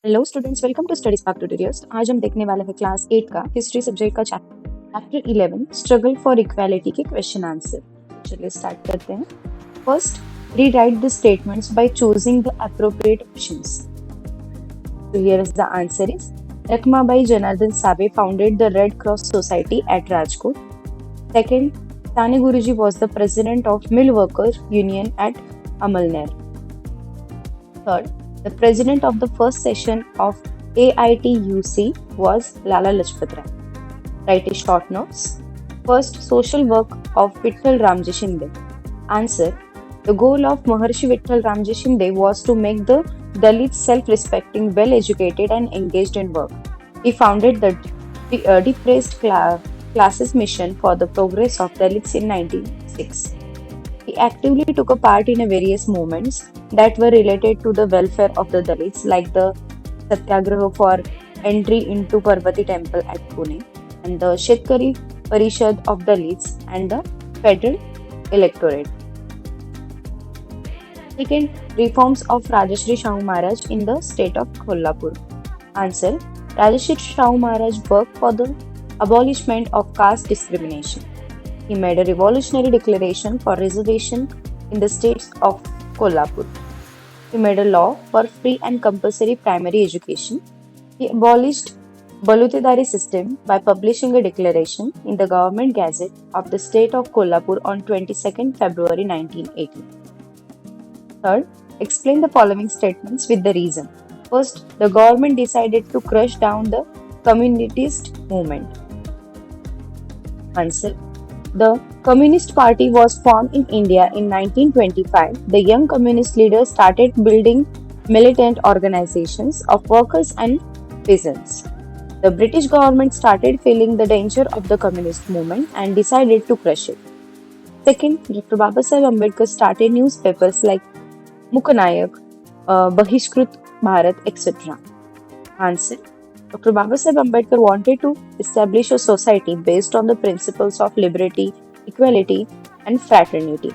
Hello students, welcome to Study Spark Tutorials. आज हम देखने वाले हैं क्लास 8 का हिस्ट्री सब्जेक्ट का चैप्टर 11 स्ट्रगल फॉर इक्वालिटी के क्वेश्चन आंसर। चलिए स्टार्ट करते हैं। First, rewrite the statements by choosing the appropriate options. So here is the answer is Rakmabai Janardhan Sabe founded the Red Cross Society at Rajkot. Second, Sane Guruji was the president of Mill Worker Union at Amalner. Third, the president of the first session of AITUC was Lala Lajpat Rai. Write a short notes. First, social work of Vittal Ramji Shinde. Answer: the goal of Maharshi Vittal Ramji Shinde was to make the Dalits self-respecting, well-educated and engaged in work. He founded the Depressed Classes Mission for the Progress of Dalits in 1906. He actively took a part in various movements that were related to the welfare of the Dalits, like the Satyagraha for entry into Parvati temple at Pune, and the Shetkari Parishad of Dalits, and the federal electorate. Second, reforms of Rajashri Shahu Maharaj in the state of Kolhapur. Answer: Rajashri Shahu Maharaj worked for the abolishment of caste discrimination. He made a revolutionary declaration for reservation in the states of Kolhapur. He made a law for free and compulsory primary education. He abolished Balutedari system by publishing a declaration in the Government Gazette of the state of Kolhapur on 22nd February 1980. Third, explain the following statements with the reason. First, the government decided to crush down the communist movement. Answer: the Communist Party was formed in India in 1925. The young communist leaders started building militant organizations of workers and peasants. The British government started feeling the danger of the communist movement and decided to crush it. Second, Dr. Babasaheb Ambedkar started newspapers like Mukanayak, Bahishkrut Bharat, etc. Answer: Dr. Babasaheb Ambedkar wanted to establish a society based on the principles of liberty, equality, and fraternity.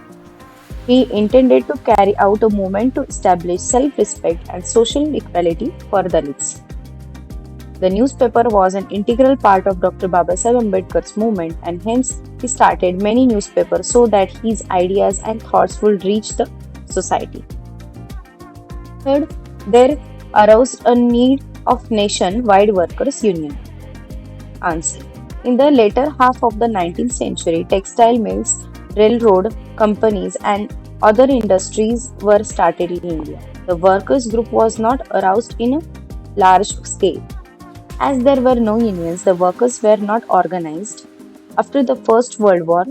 He intended to carry out a movement to establish self-respect and social equality for Dalits. The newspaper was an integral part of Dr. Babasaheb Ambedkar's movement, and hence he started many newspapers so that his ideas and thoughts would reach the society. Third, there arose a need of nationwide workers' union. Answer: in the later half of the 19th century, textile mills, railroad companies, and other industries were started in India. The workers' group was not aroused in a large scale. As there were no unions, the workers were not organized. After the First World War,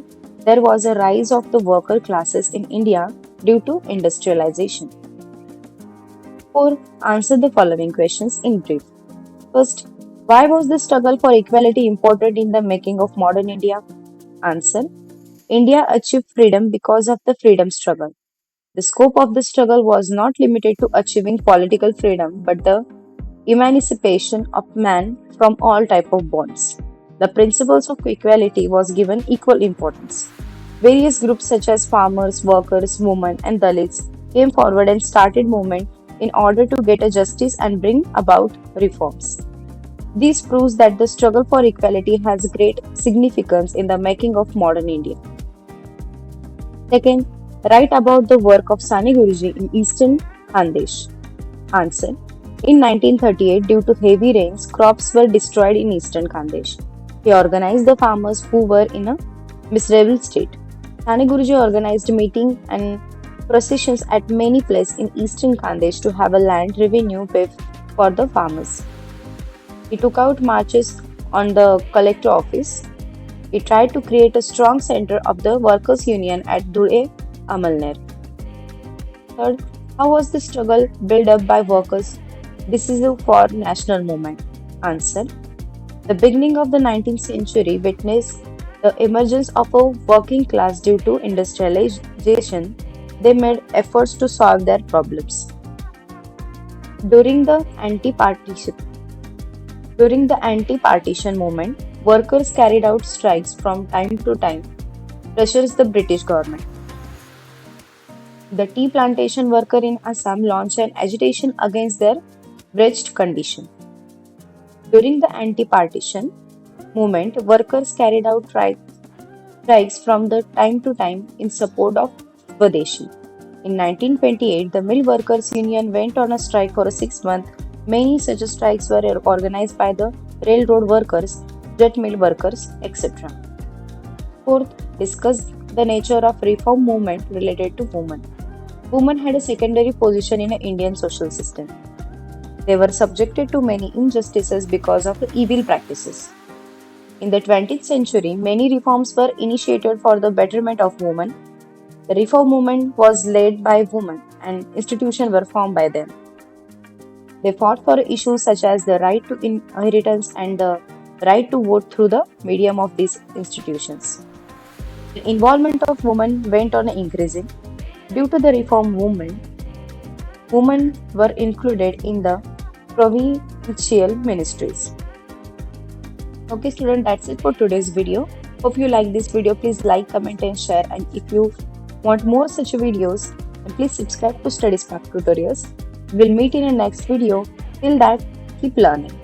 there was a rise of the worker classes in India due to industrialization. 4. Answer the following questions in brief. First, why was the struggle for equality important in the making of modern India? Answer: India achieved freedom because of the freedom struggle. The scope of the struggle was not limited to achieving political freedom, but the emancipation of man from all type of bonds. The principles of equality was given equal importance. Various groups such as farmers, workers, women, and Dalits came forward and started movement in order to get a justice and bring about reforms. This proves that the struggle for equality has great significance in the making of modern India. Second, write about the work of Sane Guruji in Eastern Khandesh. Answer: in 1938, due to heavy rains, crops were destroyed in Eastern Khandesh. He organized the farmers who were in a miserable state. Sane Guruji organized meetings and processions at many places in Eastern Khandesh to have a land revenue paid for the farmers. He took out marches on the collector office. He tried to create a strong center of the workers' union at Dhule, Amalner. Third, how was the struggle built up by workers decisive for national movement? Answer: the beginning of the 19th century witnessed the emergence of a working class due to industrialization. They made efforts to solve their problems. During the anti-partition movement, workers carried out strikes from time to time, pressures the British government. The tea plantation worker in Assam launched an agitation against their Wretched condition. During the anti-partition movement, workers carried out strikes from the time to time in support of Swadeshi. In 1928, the Mill Workers Union went on a strike for 6 months. Many such strikes were organized by the railroad workers, jet mill workers, etc. Fourth, discuss the nature of reform movement related to women. Women had a secondary position in the Indian social system. They were subjected to many injustices because of the evil practices. In the 20th century, many reforms were initiated for the betterment of women. The reform movement was led by women and institutions were formed by them. They fought for issues such as the right to inheritance and the right to vote through the medium of these institutions. The involvement of women went on increasing. Due to the reform movement, women were included in the provincial ministries. Okay, student, that's it for today's video. Hope you like this video. Please like, comment, and share. And if you want more such videos, then please subscribe to Study Spark Tutorials. We'll meet in the next video. Till that, keep learning.